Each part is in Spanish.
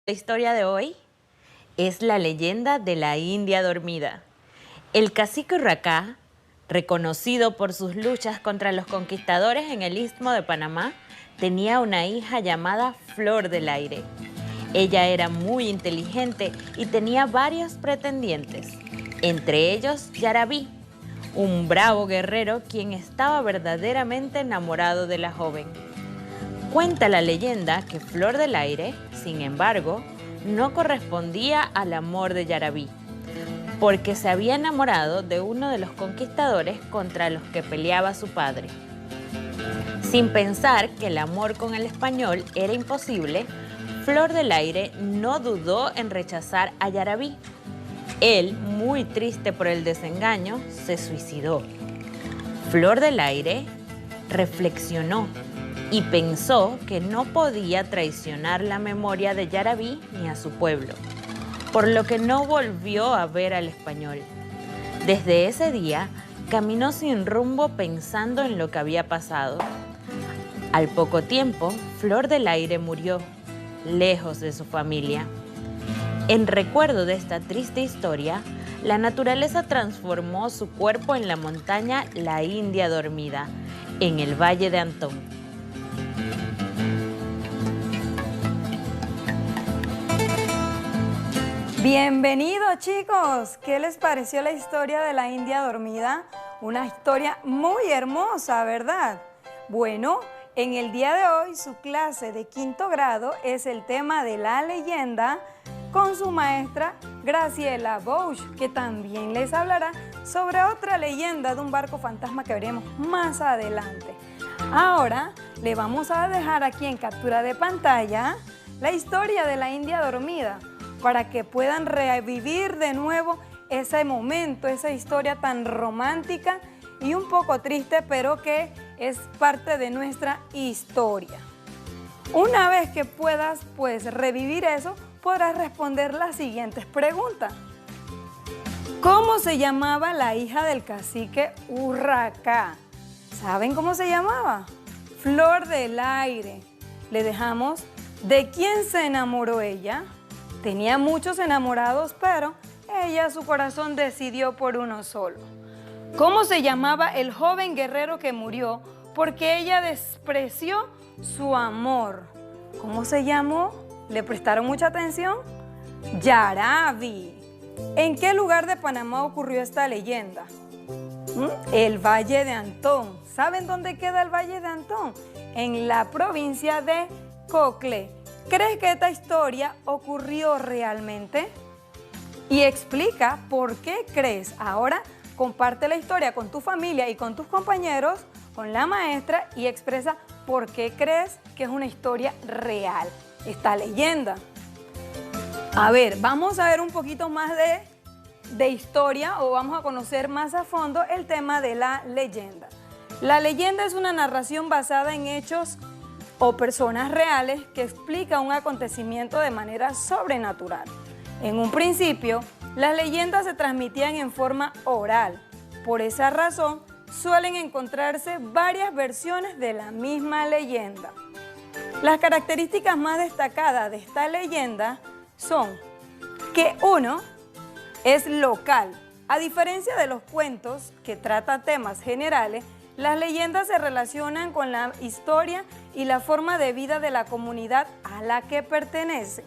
La historia de hoy es la leyenda de la India dormida. El cacique Urracá, reconocido por sus luchas contra los conquistadores en el Istmo de Panamá, tenía una hija llamada Flor del Aire. Ella era muy inteligente y tenía varios pretendientes, entre ellos Yarabí, un bravo guerrero quien estaba verdaderamente enamorado de la joven. Cuenta la leyenda que Flor del Aire, sin embargo, no correspondía al amor de Yarabí, porque se había enamorado de uno de los conquistadores contra los que peleaba su padre. Sin pensar que el amor con el español era imposible, Flor del Aire no dudó en rechazar a Yarabí. Él, muy triste por el desengaño, se suicidó. Flor del Aire reflexionó y pensó que no podía traicionar la memoria de Yarabí ni a su pueblo, por lo que no volvió a ver al español. Desde ese día, caminó sin rumbo pensando en lo que había pasado. Al poco tiempo, Flor del Aire murió, lejos de su familia. En recuerdo de esta triste historia, la naturaleza transformó su cuerpo en la montaña La India Dormida, en el Valle de Antón. Bienvenidos chicos, ¿qué les pareció la historia de la India dormida? Una historia muy hermosa, ¿verdad? Bueno, en el día de hoy su clase de quinto grado es el tema de la leyenda con su maestra Graciela Bouch, que también les hablará sobre otra leyenda de un barco fantasma que veremos más adelante. Ahora le vamos a dejar aquí en captura de pantalla la historia de la India dormida, para que puedan revivir de nuevo ese momento, esa historia tan romántica y un poco triste, pero que es parte de nuestra historia. Una vez que puedas revivir eso, podrás responder las siguientes preguntas. ¿Cómo se llamaba la hija del cacique Urracá? ¿Saben cómo se llamaba? Flor del Aire. Le dejamos ¿de quién se enamoró ella? Tenía muchos enamorados, pero ella, su corazón decidió por uno solo. ¿Cómo se llamaba el joven guerrero que murió porque ella despreció su amor? ¿Cómo se llamó? ¿Le prestaron mucha atención? Yarabí. ¿En qué lugar de Panamá ocurrió esta leyenda? El Valle de Antón. ¿Saben dónde queda el Valle de Antón? En la provincia de Coclé. ¿Crees que esta historia ocurrió realmente? Y explica por qué crees. Ahora comparte la historia con tu familia y con tus compañeros, con la maestra, y expresa por qué crees que es una historia real, esta leyenda. A ver, vamos a ver un poquito más de historia, o vamos a conocer más a fondo el tema de la leyenda. La leyenda es una narración basada en hechos o personas reales que explica un acontecimiento de manera sobrenatural. En un principio, las leyendas se transmitían en forma oral. Por esa razón, suelen encontrarse varias versiones de la misma leyenda. Las características más destacadas de esta leyenda son que uno, es local. A diferencia de los cuentos que tratan temas generales, las leyendas se relacionan con la historia y la forma de vida de la comunidad a la que pertenecen.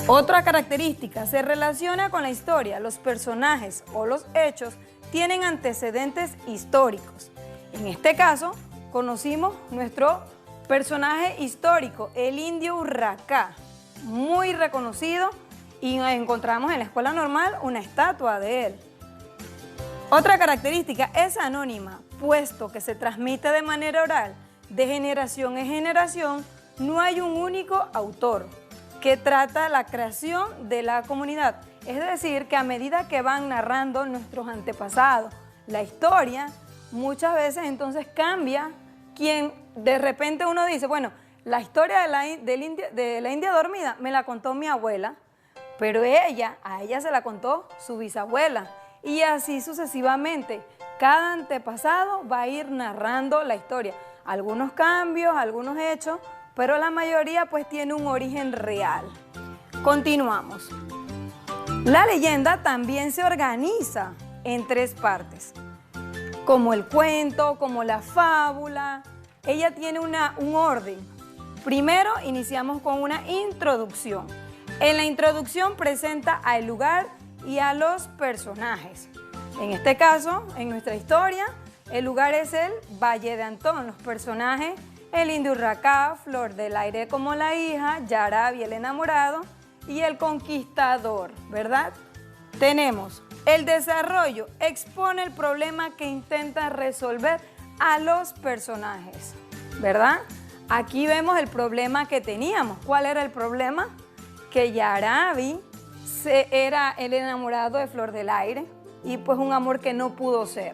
Otra característica, se relaciona con la historia. Los personajes o los hechos tienen antecedentes históricos. En este caso, conocimos nuestro personaje histórico, el indio Urracá, muy reconocido, y encontramos en la escuela normal una estatua de él. Otra característica, es anónima, puesto que se transmite de manera oral, de generación en generación. No hay un único autor que trata la creación de la comunidad. Es decir, que a medida que van narrando nuestros antepasados la historia, muchas veces entonces cambia quien de repente uno dice, bueno, la historia de la India dormida me la contó mi abuela, pero a ella se la contó su bisabuela. Y así sucesivamente, cada antepasado va a ir narrando la historia. Algunos cambios, algunos hechos, pero la mayoría pues tiene un origen real. Continuamos. La leyenda también se organiza en 3 partes, como el cuento, como la fábula. Ella tiene un orden. Primero iniciamos con una introducción. En la introducción presenta al lugar y a los personajes. En este caso, en nuestra historia, el lugar es el Valle de Antón. Los personajes, el indio Urracá, Flor del Aire como la hija, Yarabi el enamorado y el conquistador, ¿verdad? Tenemos el desarrollo, expone el problema que intenta resolver a los personajes, ¿verdad? Aquí vemos el problema que teníamos. ¿Cuál era el problema? Que Yarabi era el enamorado de Flor del Aire y pues un amor que no pudo ser.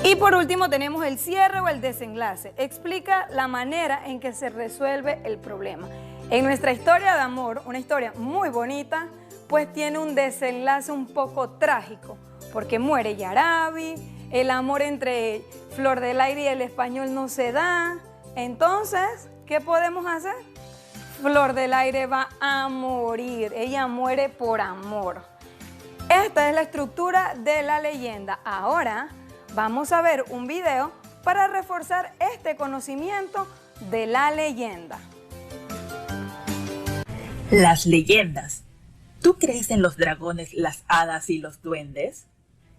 Y por último tenemos el cierre o el desenlace. Explica la manera en que se resuelve el problema. En nuestra historia de amor, una historia muy bonita, pues tiene un desenlace un poco trágico, porque muere Yarabi, el amor entre Flor del Aire y el español no se da. Entonces, ¿qué podemos hacer? Flor del Aire va a morir, ella muere por amor. Esta es la estructura de la leyenda. Ahora vamos a ver un video para reforzar este conocimiento de la leyenda. Las leyendas. ¿Tú crees en los dragones, las hadas y los duendes?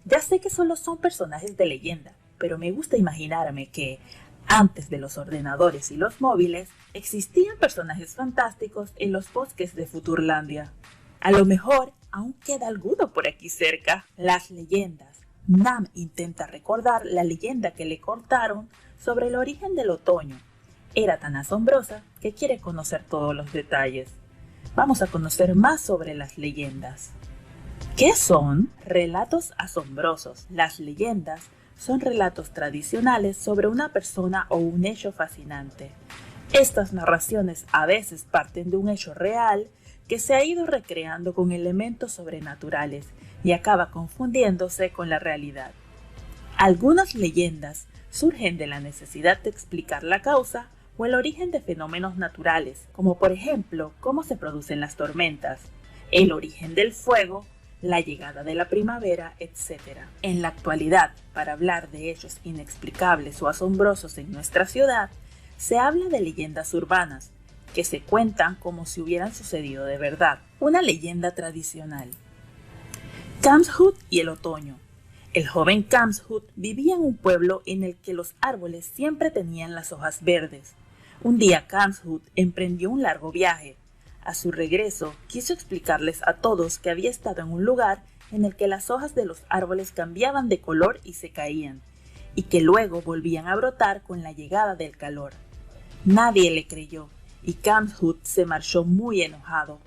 Ya sé que solo son personajes de leyenda, pero me gusta imaginarme que, antes de los ordenadores y los móviles, existían personajes fantásticos en los bosques de Futurlandia. A lo mejor aún queda alguno por aquí cerca. Las leyendas. Nam intenta recordar la leyenda que le contaron sobre el origen del otoño. Era tan asombrosa que quiere conocer todos los detalles. Vamos a conocer más sobre las leyendas. ¿Qué son? Relatos asombrosos. Las leyendas son relatos tradicionales sobre una persona o un hecho fascinante. Estas narraciones a veces parten de un hecho real que se ha ido recreando con elementos sobrenaturales y acaba confundiéndose con la realidad. Algunas leyendas surgen de la necesidad de explicar la causa o el origen de fenómenos naturales, como por ejemplo cómo se producen las tormentas, el origen del fuego, la llegada de la primavera, etc. En la actualidad, para hablar de hechos inexplicables o asombrosos en nuestra ciudad, se habla de leyendas urbanas, que se cuentan como si hubieran sucedido de verdad. Una leyenda tradicional. Kamshut y el otoño. El joven Kamshut vivía en un pueblo en el que los árboles siempre tenían las hojas verdes. Un día Kamshut emprendió un largo viaje. A su regreso, quiso explicarles a todos que había estado en un lugar en el que las hojas de los árboles cambiaban de color y se caían, y que luego volvían a brotar con la llegada del calor. Nadie le creyó, y Kamshut se marchó muy enojado.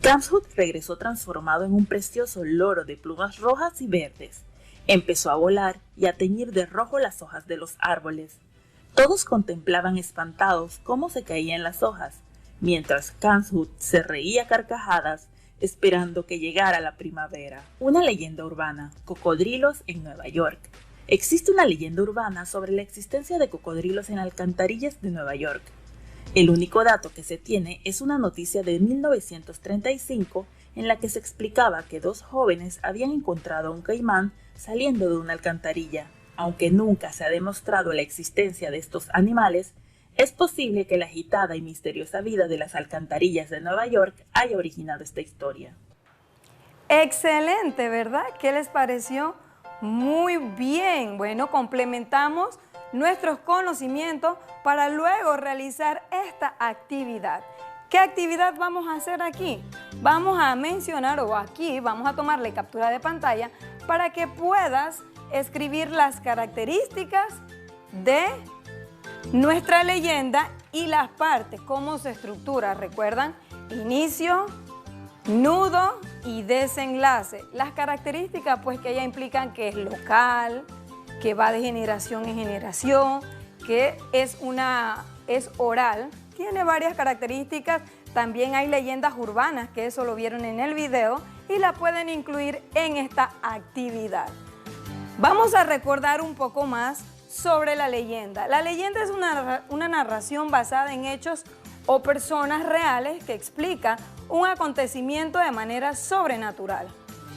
Kamshut regresó transformado en un precioso loro de plumas rojas y verdes. Empezó a volar y a teñir de rojo las hojas de los árboles. Todos contemplaban espantados cómo se caían las hojas, mientras Kamshut se reía a carcajadas esperando que llegara la primavera. Una leyenda urbana. Cocodrilos en Nueva York. Existe una leyenda urbana sobre la existencia de cocodrilos en alcantarillas de Nueva York. El único dato que se tiene es una noticia de 1935 en la que se explicaba que 2 jóvenes habían encontrado a un caimán saliendo de una alcantarilla. Aunque nunca se ha demostrado la existencia de estos animales, es posible que la agitada y misteriosa vida de las alcantarillas de Nueva York haya originado esta historia. Excelente, ¿verdad? ¿Qué les pareció? Muy bien. Bueno, complementamos nuestros conocimientos para luego realizar esta actividad. ¿Qué actividad vamos a hacer aquí? Vamos a mencionar, o aquí vamos a tomarle captura de pantalla para que puedas escribir las características de nuestra leyenda y las partes, cómo se estructura. ¿Recuerdan? Inicio, nudo y desenlace. Las características pues que ya implican que es local, que va de generación en generación, que es oral, tiene varias características. También hay leyendas urbanas, que eso lo vieron en el video y la pueden incluir en esta actividad. Vamos a recordar un poco más sobre la leyenda. La leyenda es una narración basada en hechos o personas reales que explica un acontecimiento de manera sobrenatural.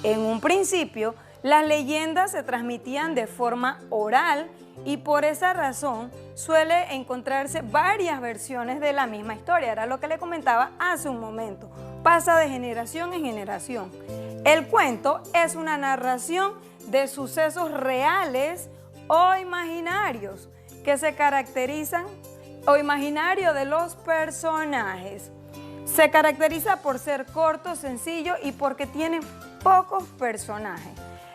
En un principio, las leyendas se transmitían de forma oral y por esa razón suele encontrarse varias versiones de la misma historia. Era lo que le comentaba hace un momento. Pasa de generación en generación. El cuento es una narración de sucesos reales o imaginarios que se caracterizan, o imaginario de los personajes. Se caracteriza por ser corto, sencillo y porque tiene pocos personajes.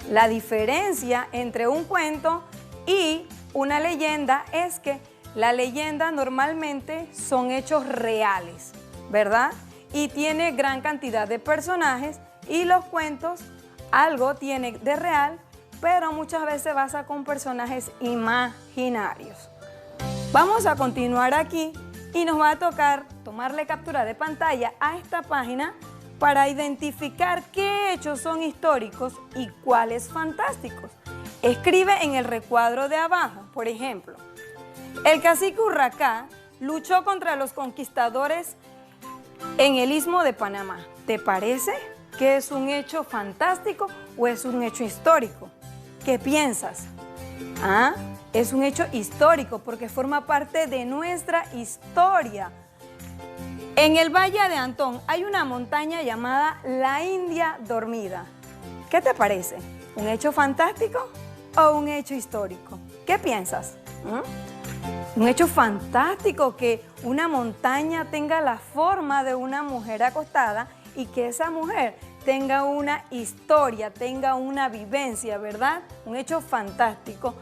La diferencia entre un cuento y una leyenda es que la leyenda normalmente son hechos reales, ¿verdad? Y tiene gran cantidad de personajes, y los cuentos algo tiene de real, pero muchas veces basa con personajes imaginarios. Vamos a continuar aquí y nos va a tocar tomarle captura de pantalla a esta página para identificar qué hechos son históricos y cuáles fantásticos. Escribe en el recuadro de abajo, por ejemplo, el cacique Urracá luchó contra los conquistadores en el Istmo de Panamá. ¿Te parece que es un hecho fantástico o es un hecho histórico? ¿Qué piensas? ¿Ah? Es un hecho histórico porque forma parte de nuestra historia. En el Valle de Antón hay una montaña llamada la India Dormida. ¿Qué te parece? ¿Un hecho fantástico o un hecho histórico? ¿Qué piensas? Un hecho fantástico que una montaña tenga la forma de una mujer acostada y que esa mujer tenga una historia, tenga una vivencia, ¿verdad? Un hecho fantástico.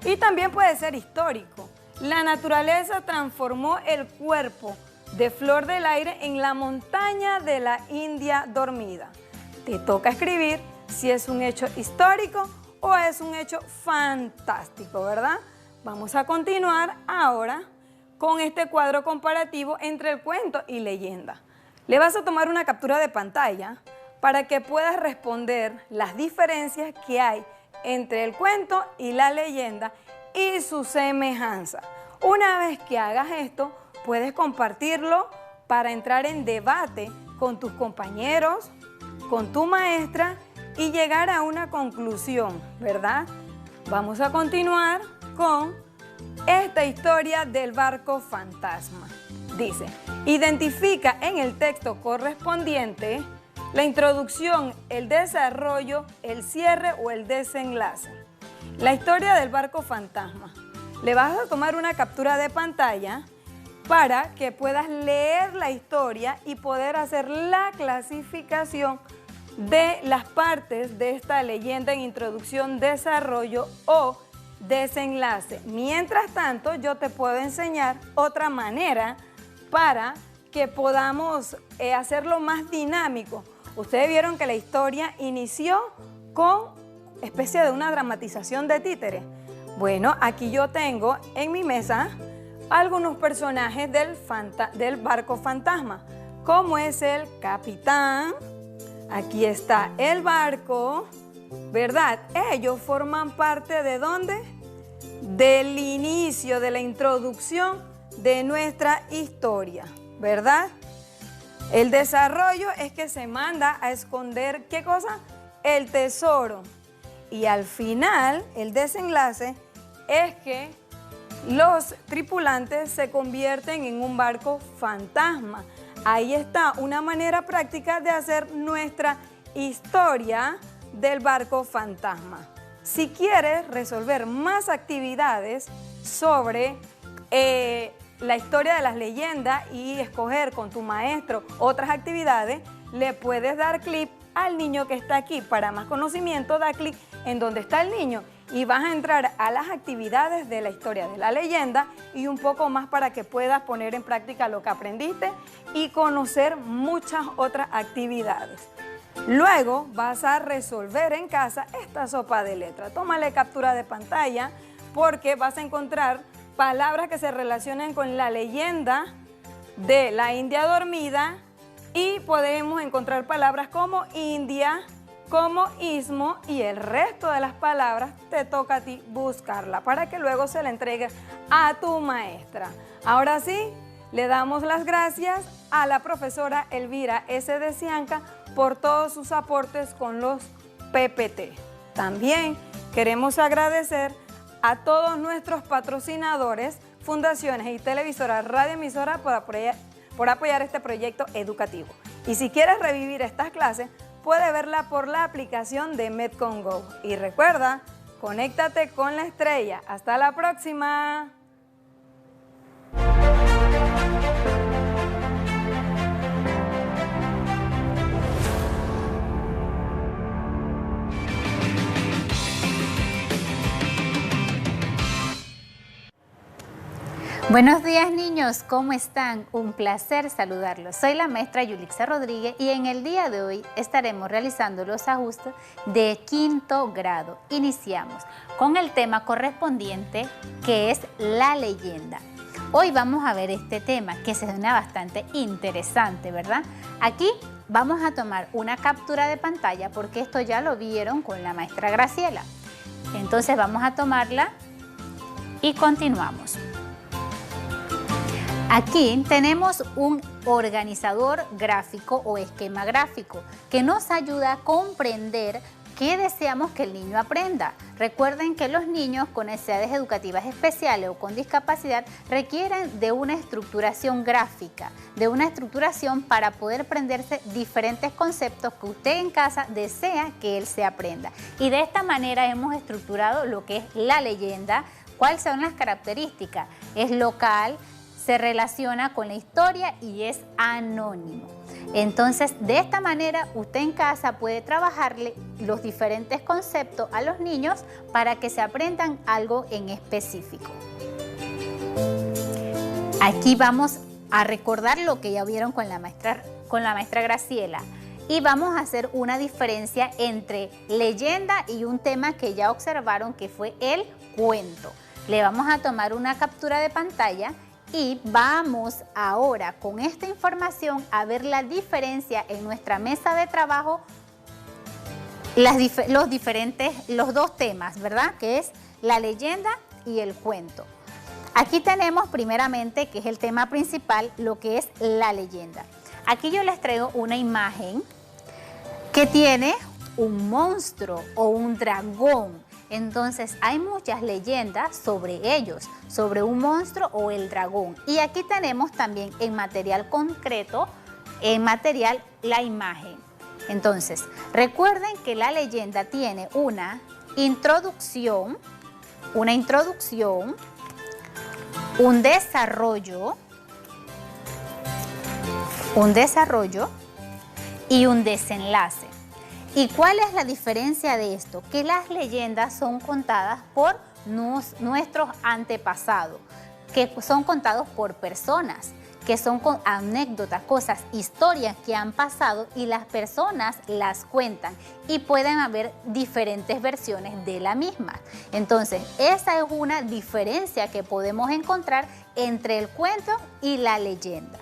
Y también puede ser histórico. La naturaleza transformó el cuerpo de Flor del Aire en la montaña de la India Dormida. Te toca escribir si es un hecho histórico o es un hecho fantástico, ¿verdad? Vamos a continuar ahora con este cuadro comparativo entre el cuento y leyenda. Le vas a tomar una captura de pantalla para que puedas responder las diferencias que hay entre el cuento y la leyenda y su semejanza. Una vez que hagas esto, puedes compartirlo para entrar en debate con tus compañeros, con tu maestra y llegar a una conclusión, ¿verdad? Vamos a continuar con esta historia del barco fantasma. Dice, identifica en el texto correspondiente la introducción, el desarrollo, el cierre o el desenlace. La historia del barco fantasma. Le vas a tomar una captura de pantalla para que puedas leer la historia y poder hacer la clasificación de las partes de esta leyenda en introducción, desarrollo o desenlace. Mientras tanto, yo te puedo enseñar otra manera para que podamos hacerlo más dinámico. Ustedes vieron que la historia inició con especie de una dramatización de títeres. Bueno, aquí yo tengo en mi mesa algunos personajes del barco fantasma, como es el capitán. Aquí está el barco, ¿verdad? Ellos forman parte ¿de dónde? Del inicio, de la introducción de nuestra historia, ¿verdad? El desarrollo es que se manda a esconder, ¿qué cosa? El tesoro. Y al final, el desenlace es que los tripulantes se convierten en un barco fantasma. Ahí está una manera práctica de hacer nuestra historia del barco fantasma. Si quieres resolver más actividades sobre la historia de las leyendas y escoger con tu maestro otras actividades, le puedes dar clic al niño que está aquí. Para más conocimiento, da clic en donde está el niño y vas a entrar a las actividades de la historia de la leyenda y un poco más para que puedas poner en práctica lo que aprendiste y conocer muchas otras actividades. Luego vas a resolver en casa esta sopa de letras. Tómale captura de pantalla porque vas a encontrar palabras que se relacionan con la leyenda de la India Dormida y podemos encontrar palabras como India, como istmo y el resto de las palabras te toca a ti buscarla para que luego se la entregue a tu maestra. Ahora sí, le damos las gracias a la profesora Elvira S. de Cianca por todos sus aportes con los PPT. También queremos agradecer a todos nuestros patrocinadores, fundaciones y televisoras radioemisoras por apoyar este proyecto educativo. Y si quieres revivir estas clases, puede verla por la aplicación de Medcom Go. Y recuerda, conéctate con la estrella. ¡Hasta la próxima! Buenos días niños, ¿cómo están? Un placer saludarlos. Soy la maestra Yulixa Rodríguez y en el día de hoy estaremos realizando los ajustes de quinto grado. Iniciamos con el tema correspondiente que es la leyenda. Hoy vamos a ver este tema que se suena bastante interesante, ¿verdad? Aquí vamos a tomar una captura de pantalla porque esto ya lo vieron con la maestra Graciela. Entonces vamos a tomarla y continuamos. Aquí tenemos un organizador gráfico o esquema gráfico que nos ayuda a comprender qué deseamos que el niño aprenda. Recuerden que los niños con necesidades educativas especiales o con discapacidad requieren de una estructuración gráfica, de una estructuración para poder aprenderse diferentes conceptos que usted en casa desea que él se aprenda. Y de esta manera hemos estructurado lo que es la leyenda. ¿Cuáles son las características? Es local, se relaciona con la historia y es anónimo. Entonces, de esta manera, usted en casa puede trabajarle los diferentes conceptos a los niños para que se aprendan algo en específico. Aquí vamos a recordar lo que ya vieron con la maestra Graciela. Y vamos a hacer una diferencia entre leyenda y un tema que ya observaron que fue el cuento. Le vamos a tomar una captura de pantalla y vamos ahora con esta información a ver la diferencia en nuestra mesa de trabajo, los dos temas, ¿verdad? Que es la leyenda y el cuento. Aquí tenemos primeramente, que es el tema principal, lo que es la leyenda. Aquí yo les traigo una imagen que tiene un monstruo o un dragón. Entonces hay muchas leyendas sobre ellos, sobre un monstruo o el dragón. Y aquí tenemos también en material concreto, la imagen. Entonces, recuerden que la leyenda tiene una introducción, un desarrollo y un desenlace. ¿Y cuál es la diferencia de esto? Que las leyendas son contadas por nuestros antepasados, que son contados por personas, que son con anécdotas, cosas, historias que han pasado y las personas las cuentan y pueden haber diferentes versiones de la misma. Entonces, esa es una diferencia que podemos encontrar entre el cuento y la leyenda.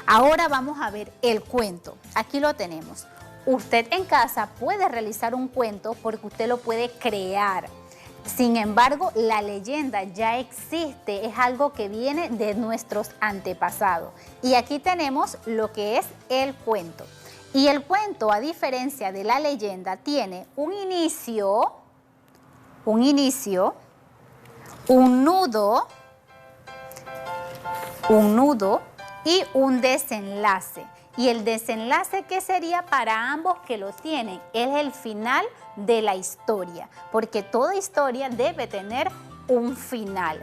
Ahora vamos a ver el cuento. Aquí lo tenemos. Usted en casa puede realizar un cuento porque usted lo puede crear. Sin embargo, la leyenda ya existe, es algo que viene de nuestros antepasados. Y aquí tenemos lo que es el cuento. Y el cuento, a diferencia de la leyenda, tiene un inicio, un nudo y un desenlace. Y el desenlace, que sería para ambos que lo tienen, es el final de la historia, porque toda historia debe tener un final.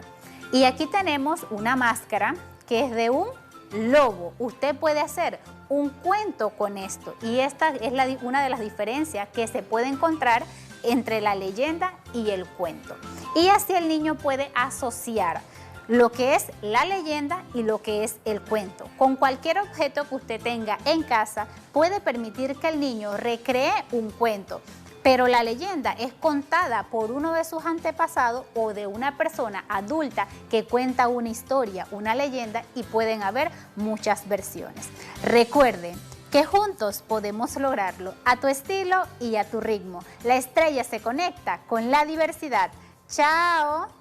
Y aquí tenemos una máscara que es de un lobo. Usted puede hacer un cuento con esto y esta es una de las diferencias que se puede encontrar entre la leyenda y el cuento. Y así el niño puede asociar lo que es la leyenda y lo que es el cuento. Con cualquier objeto que usted tenga en casa puede permitir que el niño recree un cuento, pero la leyenda es contada por uno de sus antepasados o de una persona adulta que cuenta una historia, una leyenda, y pueden haber muchas versiones. Recuerden que juntos podemos lograrlo a tu estilo y a tu ritmo. La estrella se conecta con la diversidad. ¡Chao!